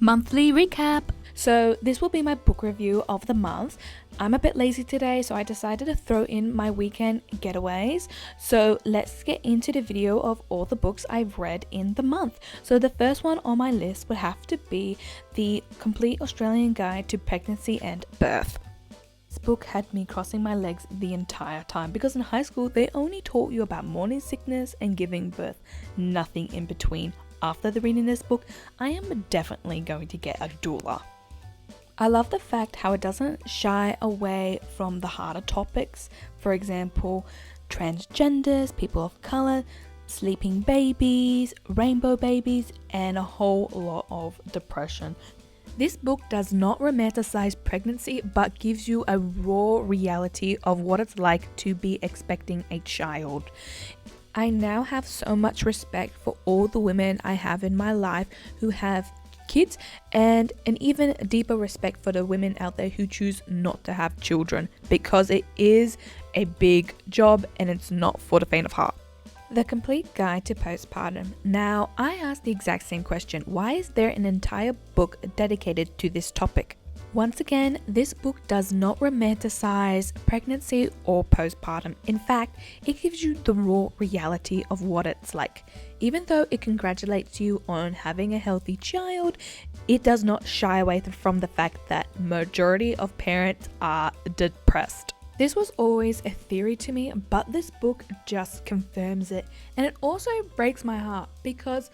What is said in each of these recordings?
monthly recap. So this will be my book review of the month. I'm a bit lazy today, so I decided to throw in my weekend getaways. So let's get into the video of all the books I've read in the month. So the first one on my list would have to be The Complete Australian Guide to Pregnancy and Birth. This book had me crossing my legs the entire time because in high school they only taught you about morning sickness and giving birth, nothing in between. After the reading this book, I am definitely going to get a doula. I love the fact how it doesn't shy away from the harder topics, for example, transgenders, people of colour, sleeping babies, rainbow babies, and a whole lot of depression. This book does not romanticize pregnancy but gives you a raw reality of what it's like to be expecting a child. I now have so much respect for all the women I have in my life who have kids, and an even deeper respect for the women out there who choose not to have children, because it is a big job and it's not for the faint of heart. The Complete Guide to Postpartum. Now, I asked the exact same question. Why is there an entire book dedicated to this topic? Once again, this book does not romanticize pregnancy or postpartum. In fact, it gives you the raw reality of what it's like. Even though it congratulates you on having a healthy child, it does not shy away from the fact that majority of parents are depressed. This was always a theory to me, but this book just confirms it. And it also breaks my heart because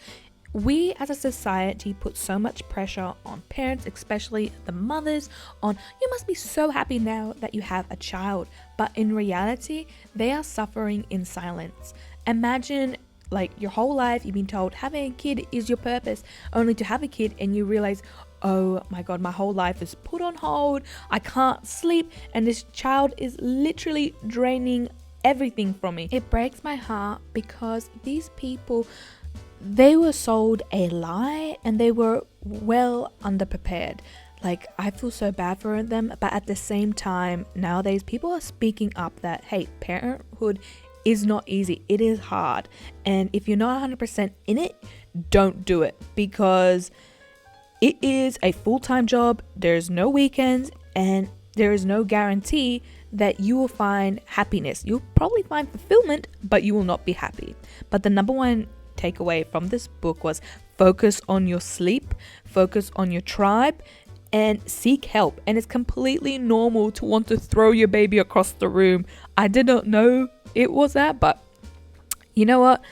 we as a society put so much pressure on parents, especially the mothers, on you must be so happy now that you have a child. But in reality, they are suffering in silence. Imagine like your whole life you've been told having a kid is your purpose, only to have a kid and you realize, oh my god, my whole life is put on hold, I can't sleep, and this child is literally draining everything from me. It breaks my heart because these people, they were sold a lie and they were well underprepared. Like, I feel so bad for them, but at the same time, nowadays people are speaking up that, hey, parenthood is not easy, it is hard, and if you're not 100% in it, don't do it, because it is a full-time job, there's no weekends, and there is no guarantee that you will find happiness. You'll probably find fulfillment, but you will not be happy. But the number one takeaway from this book was focus on your sleep, focus on your tribe, and seek help. And it's completely normal to want to throw your baby across the room. I did not know it was that, but you know what?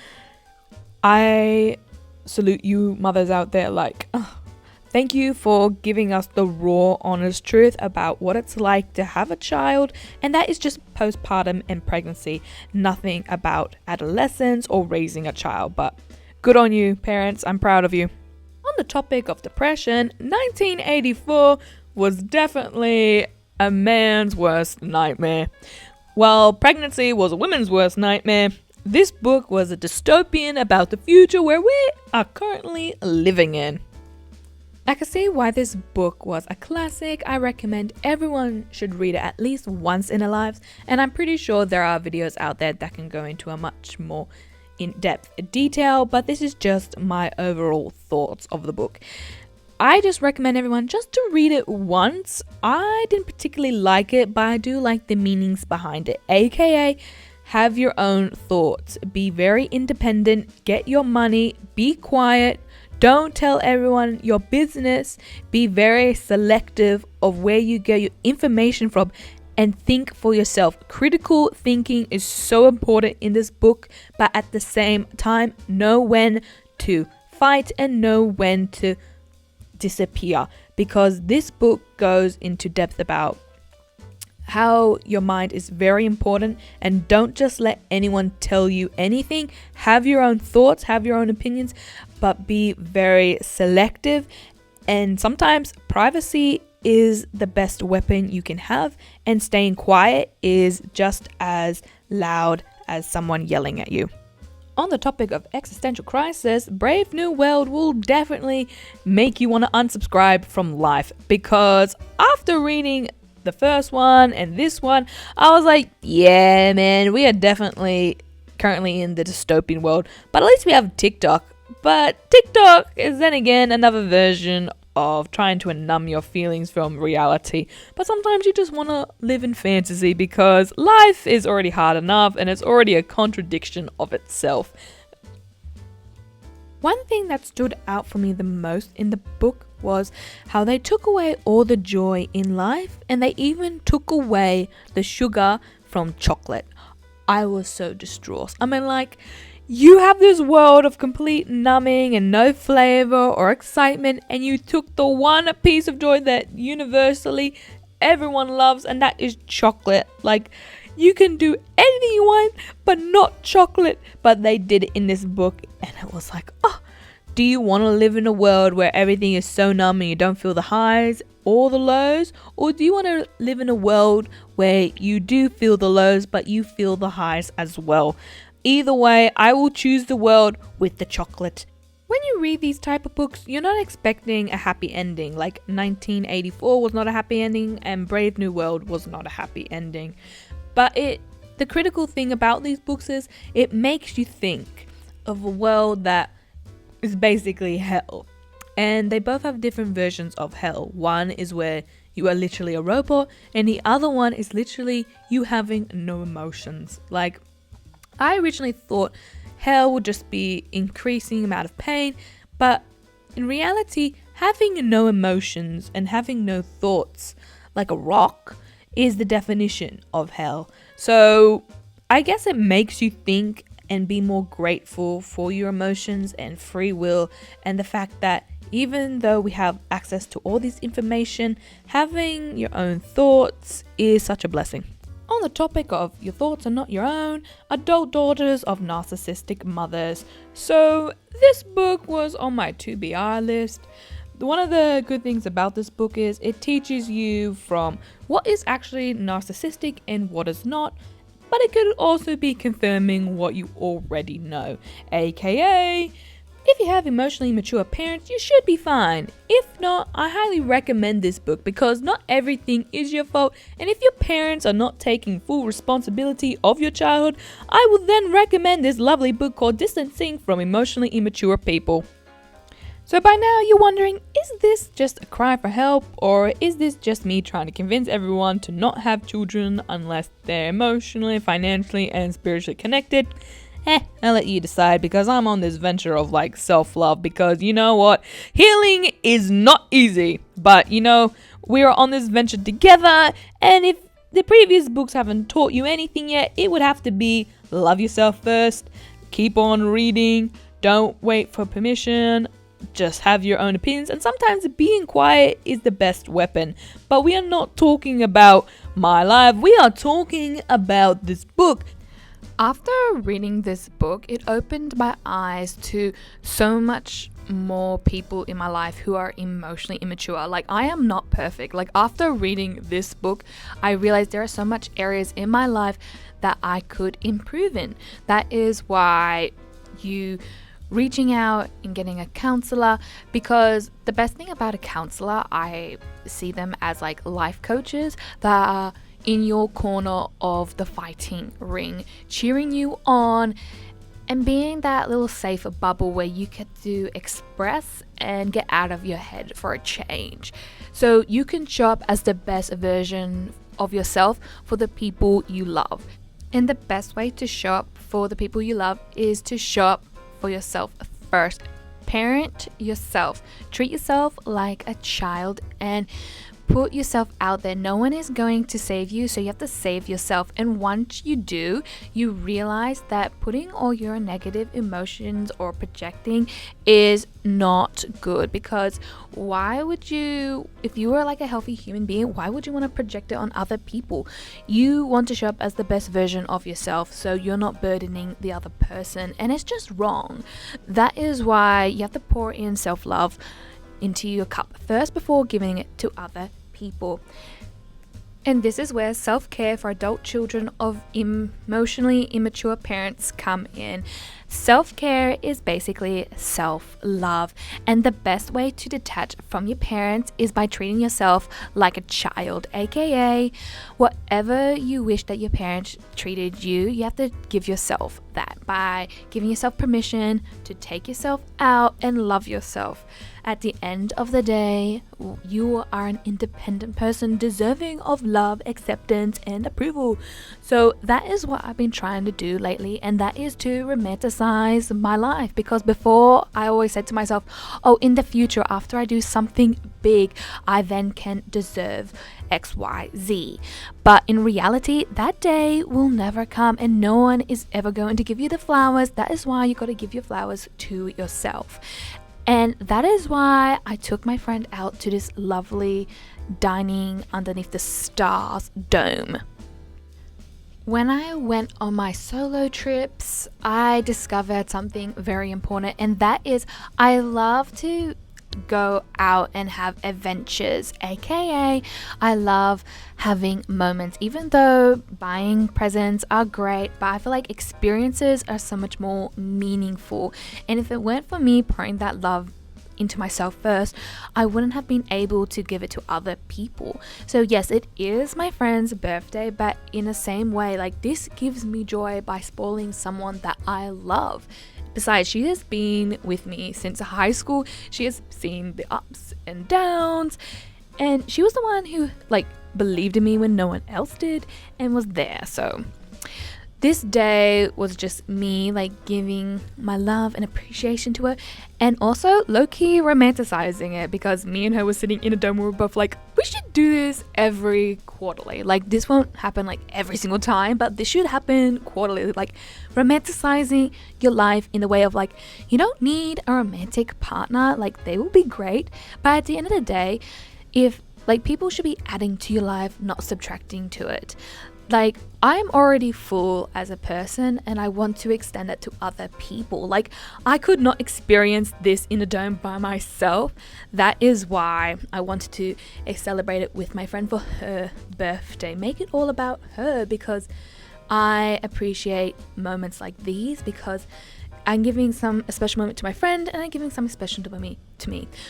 I salute you mothers out there. Thank you for giving us the raw, honest truth about what it's like to have a child, and that is just postpartum and pregnancy, nothing about adolescence or raising a child. But good on you, parents, I'm proud of you. On the topic of depression, 1984 was definitely a man's worst nightmare. While pregnancy was a woman's worst nightmare, this book was a dystopian about the future where we are currently living in. I can see why this book was a classic. I recommend everyone should read it at least once in their lives, and I'm pretty sure there are videos out there that can go into a much more in-depth detail, but this is just my overall thoughts of the book. I just recommend everyone just to read it once. I didn't particularly like it, but I do like the meanings behind it, aka have your own thoughts, be very independent, get your money, be quiet, don't tell everyone your business, be very selective of where you get your information from, and think for yourself. Critical thinking is so important in this book, but at the same time, know when to fight and know when to disappear, because this book goes into depth about how your mind is very important, and don't just let anyone tell you anything. Have your own thoughts, have your own opinions, but be very selective. And sometimes privacy is the best weapon you can have, and staying quiet is just as loud as someone yelling at you. On the topic of existential crisis, Brave New World will definitely make you want to unsubscribe from life, because after reading the first one and this one, I was like, yeah, man, we are definitely currently in the dystopian world, but at least we have TikTok. But TikTok is then again another version of trying to numb your feelings from reality, but sometimes you just want to live in fantasy because life is already hard enough and it's already a contradiction of itself. One thing that stood out for me the most in the book was how they took away all the joy in life, and they even took away the sugar from chocolate. I was so distraught. I mean, like, you have this world of complete numbing and no flavor or excitement, and you took the one piece of joy that universally everyone loves, and that is chocolate. Like, you can do anything you want, but not chocolate. But they did it in this book, and it was like, oh, do you want to live in a world where everything is so numb and you don't feel the highs or the lows? Or do you want to live in a world where you do feel the lows, but you feel the highs as well? Either way, I will choose the world with the chocolate. When you read these type of books, you're not expecting a happy ending. Like 1984 was not a happy ending, and Brave New World was not a happy ending. But the critical thing about these books is it makes you think of a world that is basically hell. And they both have different versions of hell. One is where you are literally a robot, and the other one is literally you having no emotions. Like, I originally thought hell would just be increasing amount of pain, but in reality, having no emotions and having no thoughts, like a rock, is the definition of hell. So I guess it makes you think and be more grateful for your emotions and free will, and the fact that even though we have access to all this information, having your own thoughts is such a blessing. On the topic of your thoughts are not your own, adult daughters of narcissistic mothers. So this book was on my to-be-I list. One of the good things about this book is it teaches you from what is actually narcissistic and what is not, but it could also be confirming what you already know, aka if you have emotionally mature parents, you should be fine. If not, I highly recommend this book because not everything is your fault, and if your parents are not taking full responsibility of your childhood, I will then recommend this lovely book called Distancing from Emotionally Immature People. So by now you're wondering, is this just a cry for help, or is this just me trying to convince everyone to not have children unless they're emotionally, financially, and spiritually connected? I'll let you decide, because I'm on this venture of like self-love, because you know what? Healing is not easy, but you know, we're on this venture together, and if the previous books haven't taught you anything yet, it would have to be love yourself first, keep on reading, don't wait for permission, just have your own opinions, and sometimes being quiet is the best weapon. But we are not talking about my life, we are talking about this book. After reading this book, it opened my eyes to so much more people in my life who are emotionally immature. Like, I am not perfect. Like, after reading this book, I realized there are so much areas in my life that I could improve in. That is why you reaching out and getting a counselor, because the best thing about a counselor, I see them as like life coaches that are in your corner of the fighting ring, cheering you on and being that little safer bubble where you get to express and get out of your head for a change. So you can show up as the best version of yourself for the people you love. And the best way to show up for the people you love is to show up for yourself first. Parent yourself. Treat yourself like a child and put yourself out there. No one is going to save you, so you have to save yourself. And once you do, you realize that putting all your negative emotions or projecting is not good, because why would you, if you were like a healthy human being, why would you want to project it on other people? You want to show up as the best version of yourself, so you're not burdening the other person, and it's just wrong. That is why you have to pour in self-love into your cup first before giving it to other people. And this is where self-care for adult children of emotionally immature parents come in. Self-care is basically self-love, and the best way to detach from your parents is by treating yourself like a child, aka whatever you wish that your parents treated you, you have to give yourself that by giving yourself permission to take yourself out and love yourself. At the end of the day, you are an independent person deserving of love, acceptance, and approval. So that is what I've been trying to do lately, and that is to romanticize my life, because before I always said to myself, oh, in the future, after I do something big, I then can deserve XYZ. But in reality, that day will never come, and no one is ever going to give you the flowers. That is why you got to give your flowers to yourself. And that is why I took my friend out to this lovely dining underneath the stars dome. When I went on my solo trips, I discovered something very important, and that is I love to go out and have adventures, aka I love having moments. Even though buying presents are great, but I feel like experiences are so much more meaningful, and if it weren't for me pouring that love into myself first, I wouldn't have been able to give it to other people. So yes, it is my friend's birthday, but in the same way, like, this gives me joy by spoiling someone that I love. Besides, she has been with me since high school. She has seen the ups and downs, and she was the one who believed in me when no one else did and was there. So this day was just me giving my love and appreciation to her, and also low-key romanticizing it, because me and her were sitting in a dome. We were both like, we should do this every quarterly. This won't happen every single time, but this should happen quarterly. Romanticizing your life in the way of you don't need a romantic partner. They will be great, but at the end of the day, if people should be adding to your life, not subtracting to it. I'm already full as a person, and I want to extend it to other people. I could not experience this in a dome by myself. That is why I wanted to celebrate it with my friend for her birthday. Make it all about her, because I appreciate moments like these, because I'm giving a special moment to my friend, and I'm giving something special to me.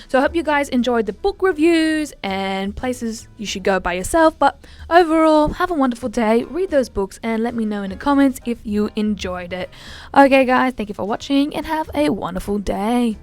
So I hope you guys enjoyed the book reviews and places you should go by yourself. But overall, have a wonderful day. Read those books and let me know in the comments if you enjoyed it. Okay guys, thank you for watching and have a wonderful day.